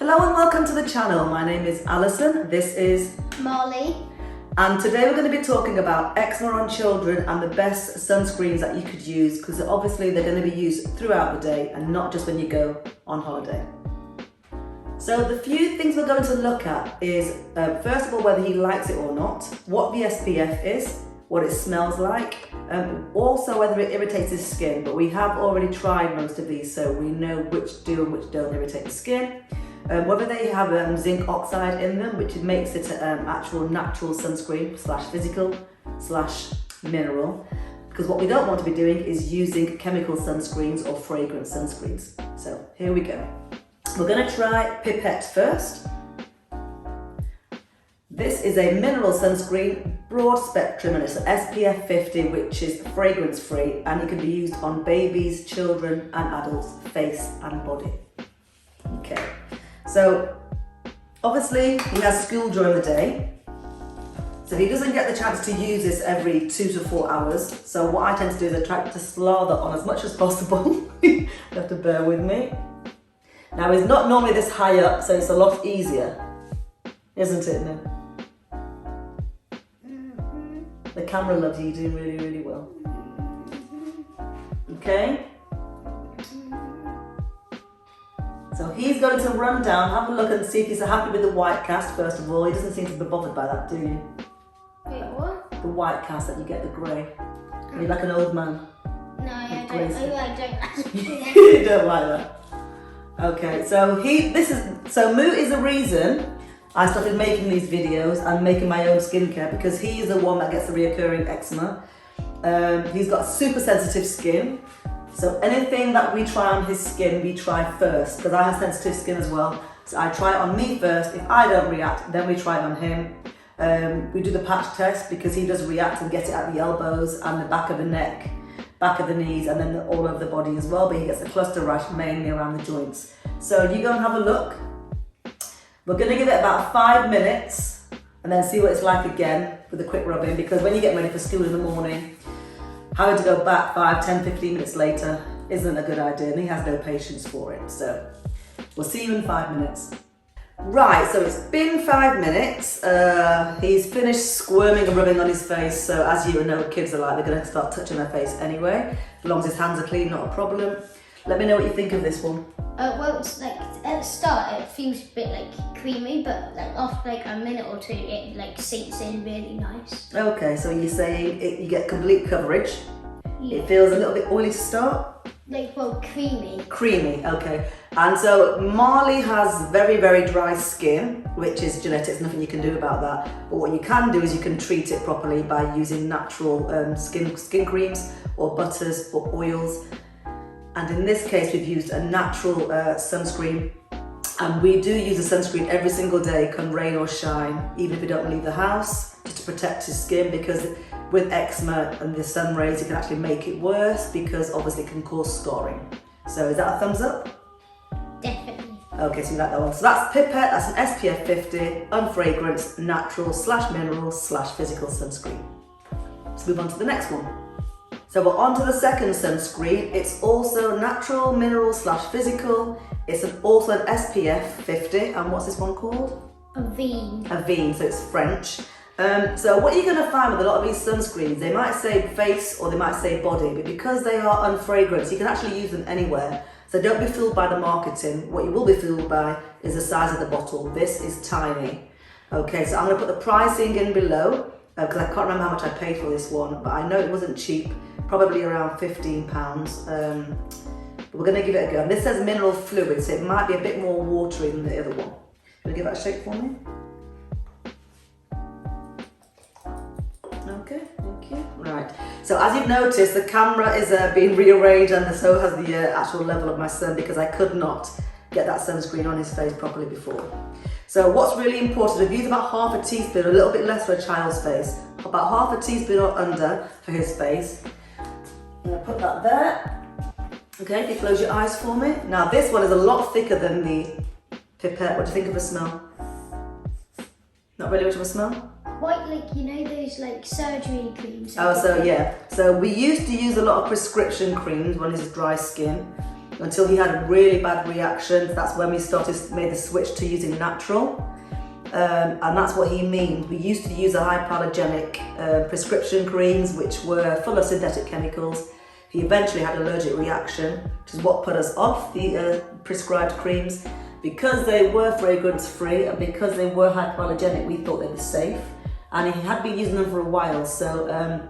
Hello and welcome to the channel. My name is Alison, this is Marley. And today we're going to be talking about eczema on children and the best sunscreens that you could use, because obviously they're going to be used throughout the day and not just when you go on holiday. So the few things we're going to look at is first of all whether he likes it or not, what the SPF is, what it smells like, also whether it irritates his skin, but we have already tried most of these so we know which do and which don't irritate the skin. Whether they have zinc oxide in them, which makes it actual natural sunscreen slash physical slash mineral, because what we don't want to be doing is using chemical sunscreens or fragrance sunscreens. So here we go. We're going to try Pipette first. This is a mineral sunscreen, broad spectrum, and it's an SPF 50, which is fragrance free, and it can be used on babies, children and adults, face and body. Okay. So obviously he has school during the day, so he doesn't get the chance to use this every 2 to 4 hours. So what I tend to do is I try to slather on as much as possible. You have to bear with me. Now he's not normally this high up, so it's a lot easier, isn't it? No? The camera loves you, you're doing really, really well. Okay. So he's going to run down, have a look and see if he's happy with the white cast first of all. He doesn't seem to be bothered by that, do you? Wait, what? The white cast that you get, the grey. You're like an old man. No, I don't. You don't like that. Okay, so Moo is the reason I started making these videos and making my own skincare, because he is the one that gets the reoccurring eczema. He's got super sensitive skin. So anything that we try on his skin, we try first, because I have sensitive skin as well. So I try it on me first. If I don't react, then we try it on him. We do the patch test because he does react and get it at the elbows and the back of the neck, back of the knees, and then all over the body as well. But he gets a cluster rash mainly around the joints. So you go and have a look. We're going to give it about 5 minutes and then see what it's like again with a quick rub in, because when you get ready for school in the morning, having to go back 5, 10, 15 minutes later isn't a good idea, and he has no patience for it. So we'll see you in 5 minutes. Right, so it's been 5 minutes. He's finished squirming and rubbing on his face. So as you know, kids are like, they're going to start touching their face anyway. As long as his hands are clean, not a problem. Let me know what you think of this one. Well, it's like at the start it feels a bit like creamy, but like after like a minute or two, it like sinks in really nice. Okay, so you're saying you get complete coverage. Yeah. It feels a little bit oily to start. Like, well, creamy. Creamy, okay. And so Marley has very, very dry skin, which is genetics, nothing you can do about that. But what you can do is you can treat it properly by using natural skin creams or butters or oils. And in this case, we've used a natural sunscreen. And we do use a sunscreen every single day, come rain or shine, even if we don't leave the house, just to protect his skin, because with eczema and the sun rays, it can actually make it worse, because obviously it can cause scarring. So is that a thumbs up? Definitely. Okay, so you like that one. So that's Pipette, that's an SPF 50, unfragranced, natural / mineral / physical sunscreen. Let's move on to the next one. So we're on to the second sunscreen. It's also natural, mineral / physical. It's also an SPF 50, and what's this one called? Avene. Avene, so it's French. So what you're going to find with a lot of these sunscreens, they might say face or they might say body, but because they are unfragranced, you can actually use them anywhere. So don't be fooled by the marketing. What you will be fooled by is the size of the bottle. This is tiny. Okay, so I'm going to put the pricing in below, because I can't remember how much I paid for this one, but I know it wasn't cheap, probably around £15. But we're going to give it a go. And this says mineral fluid, so it might be a bit more watery than the other one. Can you give that a shake for me? Okay, thank you. Right, so as you've noticed, the camera is being rearranged, and so has the actual level of my son, because I could not get that sunscreen on his face properly before. So what's really important, I've used about half a teaspoon, a little bit less for a child's face, about half a teaspoon or under for his face. I'm going to put that there. Okay, if you close your eyes for me. Now this one is a lot thicker than the Pipette. What do you think of the smell? Not really much of a smell? Quite like, you know, those like surgery creams. Oh, so yeah. So we used to use a lot of prescription creams when it's dry skin. until he had a really bad reaction. That's when we made the switch to using natural. And that's what he means. We used to use a hypoallergenic prescription creams, which were full of synthetic chemicals. He eventually had an allergic reaction, which is what put us off the prescribed creams. Because they were fragrance free and because they were hypoallergenic, we thought they were safe. And he had been using them for a while, so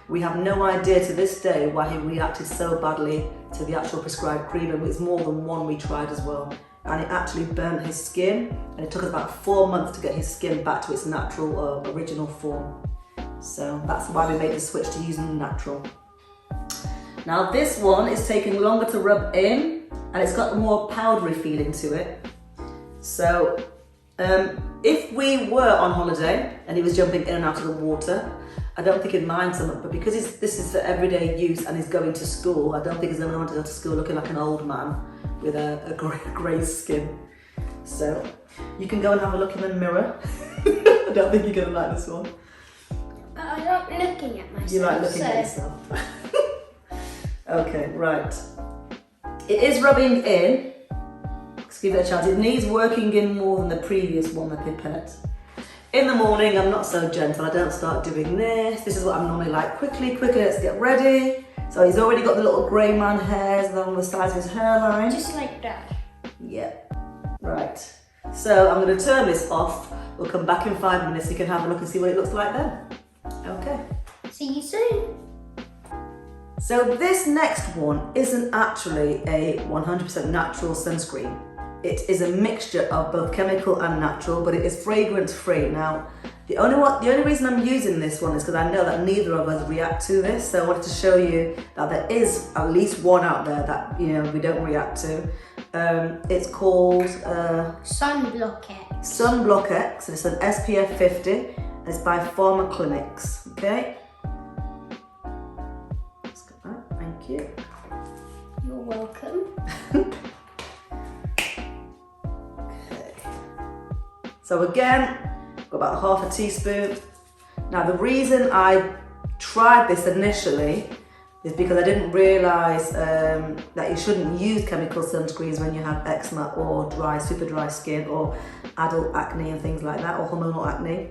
we have no idea to this day why he reacted so badly to the actual prescribed cream, and it's more than one we tried as well. And it actually burnt his skin, and it took us about 4 months to get his skin back to its natural original form. So that's why we made the switch to using natural. Now this one is taking longer to rub in, and it's got a more powdery feeling to it. So if we were on holiday and he was jumping in and out of the water, I don't think he'd mind so much, but because this is for everyday use and he's going to school, I don't think he's going to want to go to school looking like an old man with a grey skin. So you can go and have a look in the mirror. I don't think you're going to like this one. But I like looking at myself. You like looking at yourself. Okay, right. It is rubbing in. Let's give it a chance. It needs working in more than the previous one, the Pipette. In the morning, I'm not so gentle. I don't start doing this. This is what I'm normally like. Quickly, let's get ready. So he's already got the little grey man hairs along the sides of his hairline. Just like that. Yeah, right. So I'm going to turn this off. We'll come back in 5 minutes. You can have a look and see what it looks like then. Okay. See you soon. So this next one isn't actually a 100% natural sunscreen. It is a mixture of both chemical and natural, but it is fragrance free. Now, the only reason I'm using this one is because I know that neither of us react to this. So I wanted to show you that there is at least one out there that we don't react to. It's called Sunblock X. Sunblock X. It's an SPF 50. And it's by Pharma Clinics. Okay. Let's get that. Thank you. You're welcome. So again, got about half a teaspoon. Now the reason I tried this initially is because I didn't realise that you shouldn't use chemical sunscreens when you have eczema or super dry skin or adult acne and things like that, or hormonal acne.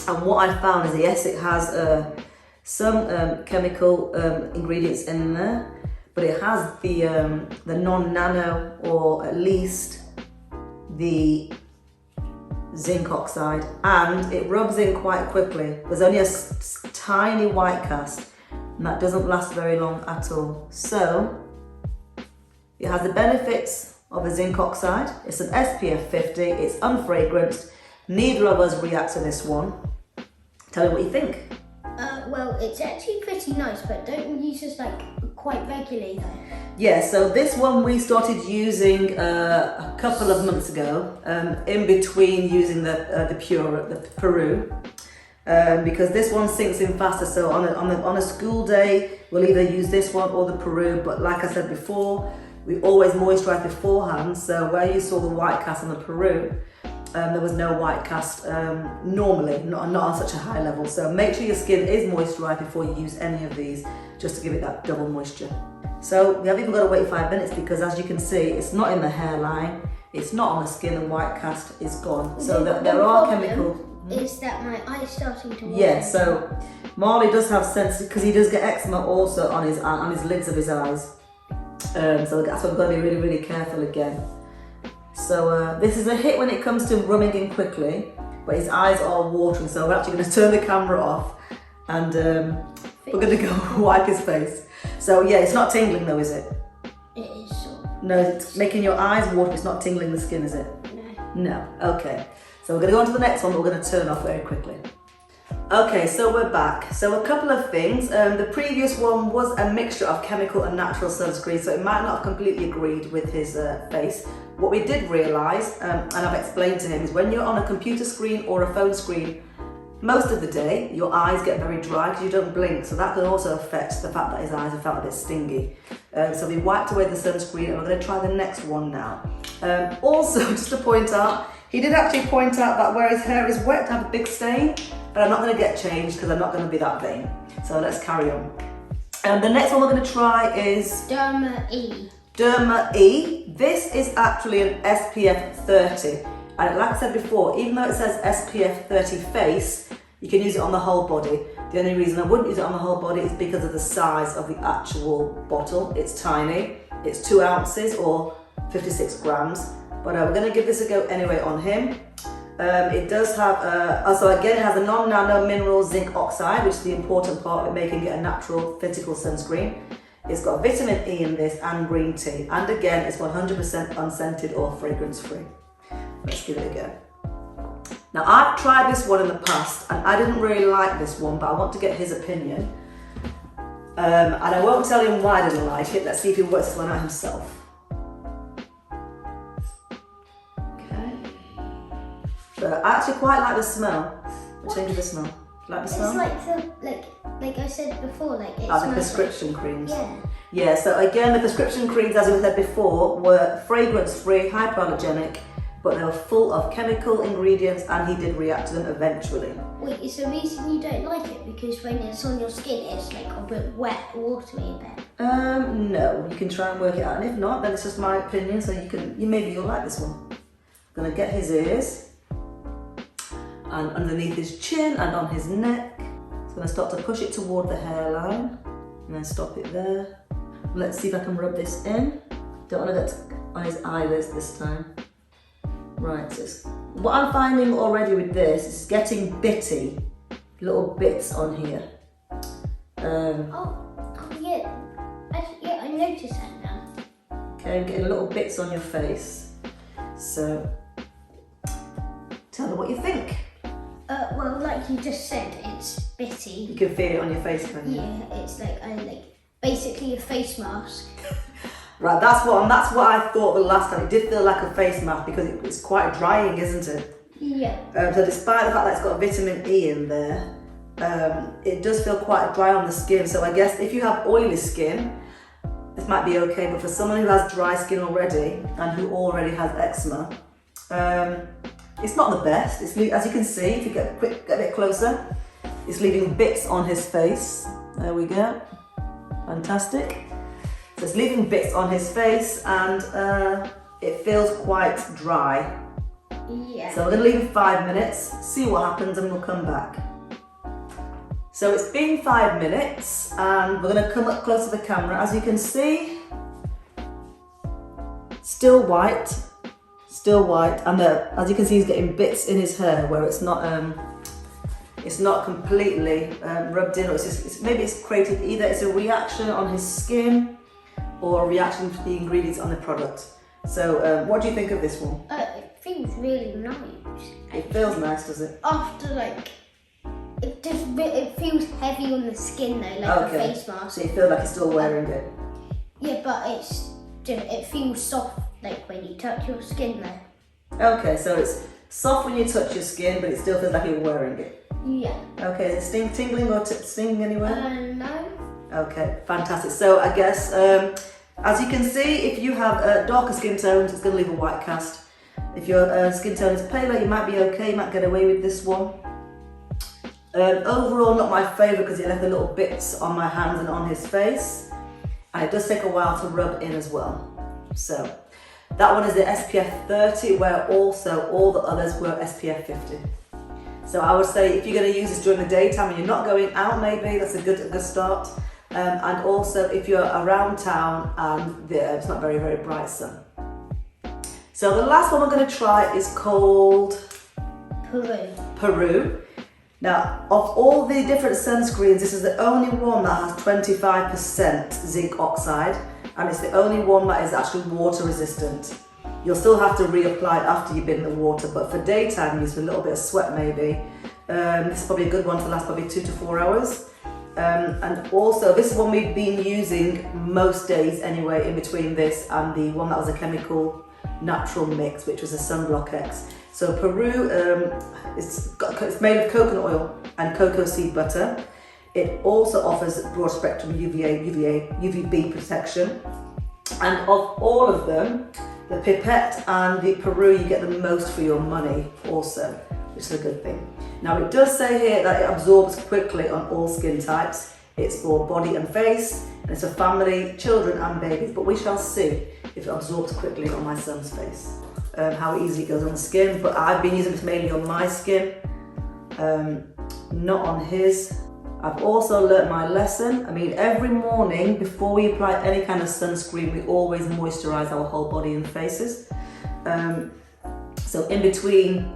And what I found is yes, it has some chemical ingredients in there, but it has the non-nano, or at least the zinc oxide, and it rubs in quite quickly. There's only a tiny white cast, and that doesn't last very long at all. So it has the benefits of a zinc oxide. It's an SPF 50, it's unfragranced. Neither of us react to this one. Tell me what you think. Well, it's actually pretty nice, but don't use this like quite regularly though. Yeah, so this one we started using a couple of months ago, in between using the Puru, because this one sinks in faster. So on a school day, we'll either use this one or the Puru. But like I said before, we always moisturize beforehand. So where you saw the white cast on the Puru, there was no white cast normally, not on such a high level. So make sure your skin is moisturized before you use any of these, just to give it that double moisture. So we haven't even got to wait 5 minutes, because as you can see, it's not in the hairline, it's not on the skin, the white cast is gone. So there are chemicals. Is that my eye's starting to water? Yeah, so Marley does have sensitive, because he does get eczema also on his lids of his eyes. So that's why I'm going to be really, really careful again. So this is a hit when it comes to rubbing in quickly, but his eyes are watering, so we're actually going to turn the camera off and we're going to go wipe his face. So yeah, it's not tingling though, is it? It is sort of. No, it's making your eyes water, it's not tingling the skin, is it? No. No, okay. So we're going to go on to the next one, but we're going to turn off very quickly. Okay, so we're back. So a couple of things. The previous one was a mixture of chemical and natural sunscreen, so it might not have completely agreed with his face. What we did realise, and I've explained to him, is when you're on a computer screen or a phone screen, most of the day, your eyes get very dry because you don't blink, so that can also affect the fact that his eyes have felt a bit stingy. So we wiped away the sunscreen, and we're going to try the next one now. Also, just to point out, he did actually point out that where his hair is wet, to have a big stain, but I'm not going to get changed because I'm not going to be that vain. So let's carry on. The next one we're going to try is Derma-e. Derma-e. This is actually an SPF 30. And like I said before, even though it says SPF 30 face, you can use it on the whole body. The only reason I wouldn't use it on the whole body is because of the size of the actual bottle. It's tiny. It's 2 ounces or 56 grams. But we're going to give this a go anyway on him. It does have, also again, it has a non-nano mineral zinc oxide, which is the important part of it, making it a natural physical sunscreen. It's got vitamin E in this and green tea. And again, it's 100% unscented or fragrance free. Let's give it a go. Now, I've tried this one in the past and I didn't really like this one, but I want to get his opinion. And I won't tell him why I didn't like it. Let's see if he works this one out himself. Okay. But I actually quite like the smell. The change of the smell. You like the smell? It's like I said before, like it's the prescription creams. Yeah. Yeah, so again, the prescription creams, as we said before, were fragrance-free, hypoallergenic, but they were full of chemical ingredients and he did react to them eventually. Wait, is the reason you don't like it because when it's on your skin it's like a bit wet, watery a bit? No, you can try and work it out, and if not, then it's just my opinion, so maybe you'll like this one. I'm gonna get his ears, and underneath his chin and on his neck. So I'm gonna start to push it toward the hairline, and then stop it there. Let's see if I can rub this in. Don't wanna get on his eyelids this time. Right, so what I'm finding already with this is getting bitty, little bits on here. Yeah, I noticed that now. Okay, I'm getting little bits on your face. So, tell me what you think. Well, like you just said, it's bitty. You can feel it on your face, can you? Yeah, it's basically a face mask. Right, that's what I thought the last time. It did feel like a face mask because it's quite drying, isn't it? Yeah. So despite the fact that it's got vitamin E in there, it does feel quite dry on the skin. So I guess if you have oily skin, this might be okay. But for someone who has dry skin already and who already has eczema, it's not the best. As you can see, if you get a bit closer, it's leaving bits on his face. There we go. Fantastic. So it's leaving bits on his face and it feels quite dry. Yeah. So we're going to leave him 5 minutes, see what happens, and we'll come back. So it's been 5 minutes and we're going to come up close to the camera. As you can see, still white, and as you can see, he's getting bits in his hair where it's not completely rubbed in, or maybe it's created either it's a reaction on his skin or a reaction to the ingredients on the product. So what do you think of this one? It feels really nice. It feels nice, does it? After it feels heavy on the skin though, like a face mask. So you feel like you're still wearing it? Yeah, but it feels soft, like when you touch your skin there. Okay, so it's soft when you touch your skin, but it still feels like you're wearing it. Yeah. Okay, is it tingling or stinging anywhere? No. Okay, fantastic. So I guess, as you can see, if you have darker skin tones, it's going to leave a white cast. If your skin tone is paler, you might be okay, you might get away with this one. Overall, not my favourite because it left the little bits on my hands and on his face. And it does take a while to rub in as well. So, that one is the SPF 30, where also all the others were SPF 50. So I would say if you're going to use this during the daytime and you're not going out, maybe that's a good start. And also if you're around town and it's not very, very bright sun. So the last one we're going to try is called Puru. Now, of all the different sunscreens, this is the only one that has 25% zinc oxide, and it's the only one that is actually water resistant. You'll still have to reapply it after you've been in the water, but for daytime use, with a little bit of sweat maybe, this is probably a good one to last probably 2 to 4 hours. And also, this is one we've been using most days anyway, in between this and the one that was a chemical natural mix, which was a Sunblock X. So Puru, it's made of coconut oil and cocoa seed butter. It also offers broad spectrum UVB protection. And of all of them, the Pipette and the Puru, you get the most for your money also, which is a good thing. Now it does say here that it absorbs quickly on all skin types. It's for body and face, and it's for family, children and babies, but we shall see if it absorbs quickly on my son's face, how easy it goes on the skin. But I've been using this mainly on my skin, not on his. I've also learnt my lesson. I mean, every morning before we apply any kind of sunscreen, we always moisturise our whole body and faces. So in between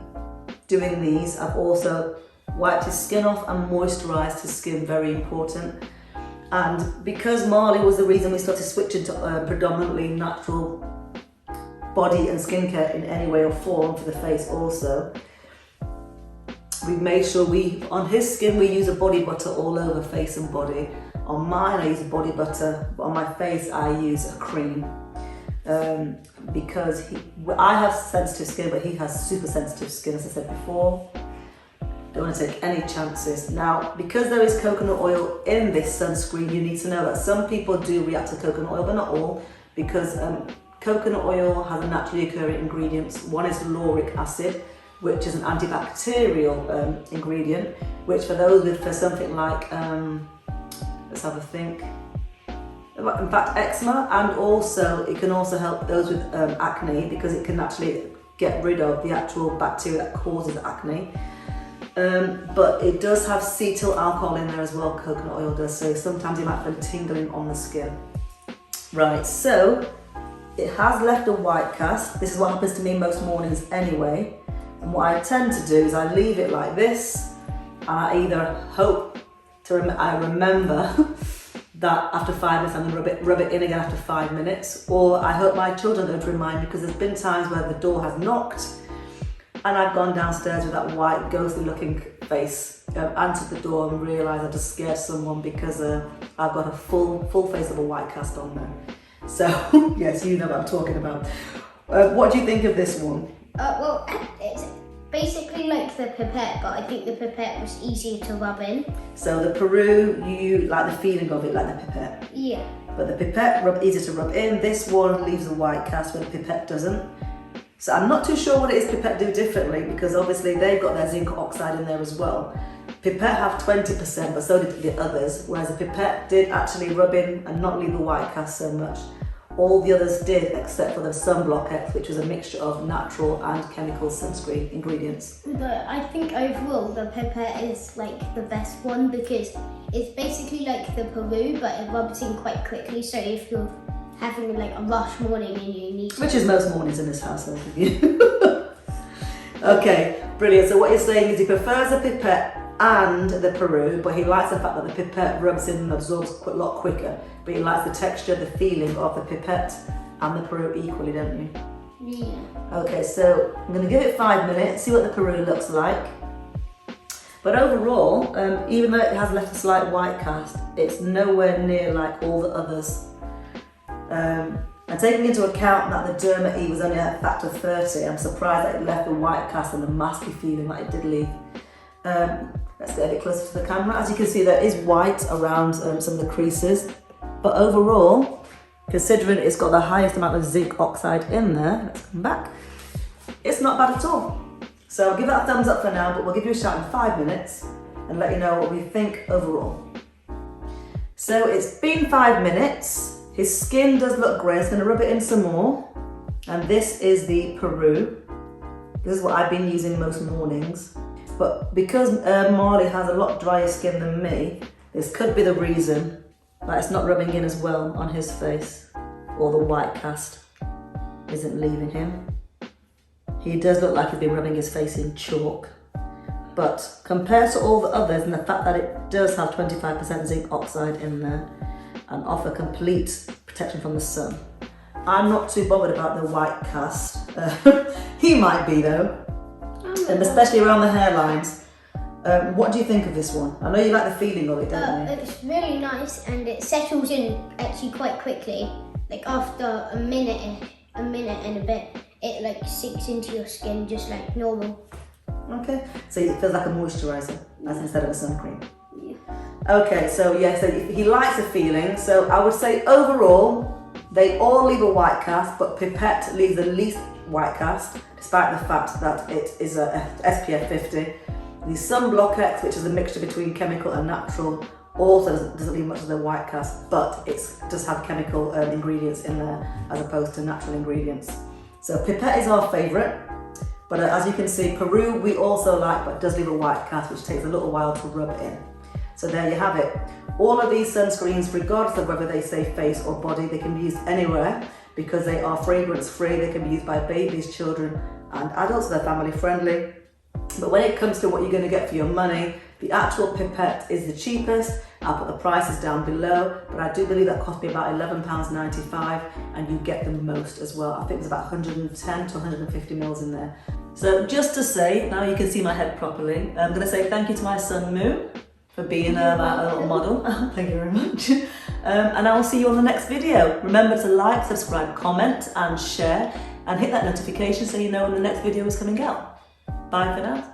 doing these, I've also wiped his skin off and moisturised his skin, very important. And because Marley was the reason we started switching to predominantly natural body and skincare in any way or form for the face also, we've made sure on his skin we use a body butter all over face and body. On mine I use a body butter, but on my face I use a cream. Because I have sensitive skin, but he has super sensitive skin, as I said before. Don't want to take any chances. Now, because there is coconut oil in this sunscreen, you need to know that some people do react to coconut oil, but not all, because coconut oil has naturally occurring ingredients. One is lauric acid, which is an antibacterial ingredient, which for something like, let's have a think, in fact eczema, and also it can also help those with acne, because it can actually get rid of the actual bacteria that causes acne. But it does have cetyl alcohol in there as well, coconut oil does, so sometimes you might feel tingling on the skin. Right, so it has left a white cast. This is what happens to me most mornings anyway. And what I tend to do is I leave it like this, and I either hope I remember that after 5 minutes I'm going to rub it in again after 5 minutes, or I hope my children don't remind me, because there's been times where the door has knocked and I've gone downstairs with that white ghostly looking face, answered the door and realised I just scared someone because I've got a full face of a white cast on there. So yes, you know what I'm talking about. What do you think of this one? Well, it's basically like the Pipette, but I think the Pipette was easier to rub in. So the Puru, you like the feeling of it like the Pipette? Yeah. But the Pipette, easier to rub in. This one leaves a white cast where the Pipette doesn't. So I'm not too sure what it is Pipette do differently, because obviously they've got their zinc oxide in there as well. Pipette have 20%, but so did the others, whereas the Pipette did actually rub in and not leave the white cast so much. All the others did, except for the Sunblock X, which was a mixture of natural and chemical sunscreen ingredients. But I think overall the Pipette is like the best one, because it's basically like the Puru, but it rubs in quite quickly. So if you're having like a rush morning and you need to... Which is most mornings in this household with you. Okay, brilliant. So what you're saying is he prefers the Pipette and the Puru, but he likes the fact that the Pipette rubs in and absorbs a lot quicker. But he likes the texture, the feeling of the Pipette and the Puru equally, don't you? Yeah. Okay, so I'm going to give it 5 minutes, see what the Puru looks like. But overall, even though it has left a slight white cast, it's nowhere near like all the others. And taking into account that the Derma-e was only a factor 30, I'm surprised that it left a white cast and the masky feeling that it did leave. Let's get a bit closer to the camera. As you can see, there is white around some of the creases. But overall, considering it's got the highest amount of zinc oxide in there, let's come back, it's not bad at all. So I'll give that a thumbs up for now, but we'll give you a shout in 5 minutes and let you know what we think overall. So it's been 5 minutes. His skin does look great. I'm going to rub it in some more. And this is the Puru. This is what I've been using most mornings. But because Marley has a lot drier skin than me, this could be the reason that it's not rubbing in as well on his face, or the white cast isn't leaving him. He does look like he's been rubbing his face in chalk. But compared to all the others, and the fact that it does have 25% zinc oxide in there and offer complete protection from the sun, I'm not too bothered about the white cast. He might be though, and especially around the hairlines. What do you think of this one? I know you like the feeling of it, don't you? It's really nice, and it settles in actually quite quickly. Like after a minute and a bit, it like sinks into your skin just like normal. Okay, so it feels like a moisturiser instead of a sun cream. Yeah. Okay, so yeah, so he likes the feeling. So I would say overall, they all leave a white cast, but Pipette leaves the least white cast, despite the fact that it is a SPF 50. The Sunblock X, which is a mixture between chemical and natural, Also doesn't leave much of the white cast, but it does have chemical ingredients in there as opposed to natural ingredients. So Pipette is our favourite, but as you can see, Puru we also like, but it does leave a white cast, which takes a little while to rub in. So there you have it. All of these sunscreens, regardless of whether they say face or body, they can be used anywhere because they are fragrance free. They can be used by babies, children and adults. They're family friendly. But when it comes to what you're going to get for your money, the actual Pipette is the cheapest. I'll put the prices down below, but I do believe that cost me about £11.95 and you get the most as well. I think there's about 110 to 150 mils in there. So just to say, now you can see my head properly, I'm going to say thank you to my son Moo for being a little model. Thank you very much. And I will see you on the next video. Remember to like, subscribe, comment and share and hit that notification so you know when the next video is coming out. Bye for now.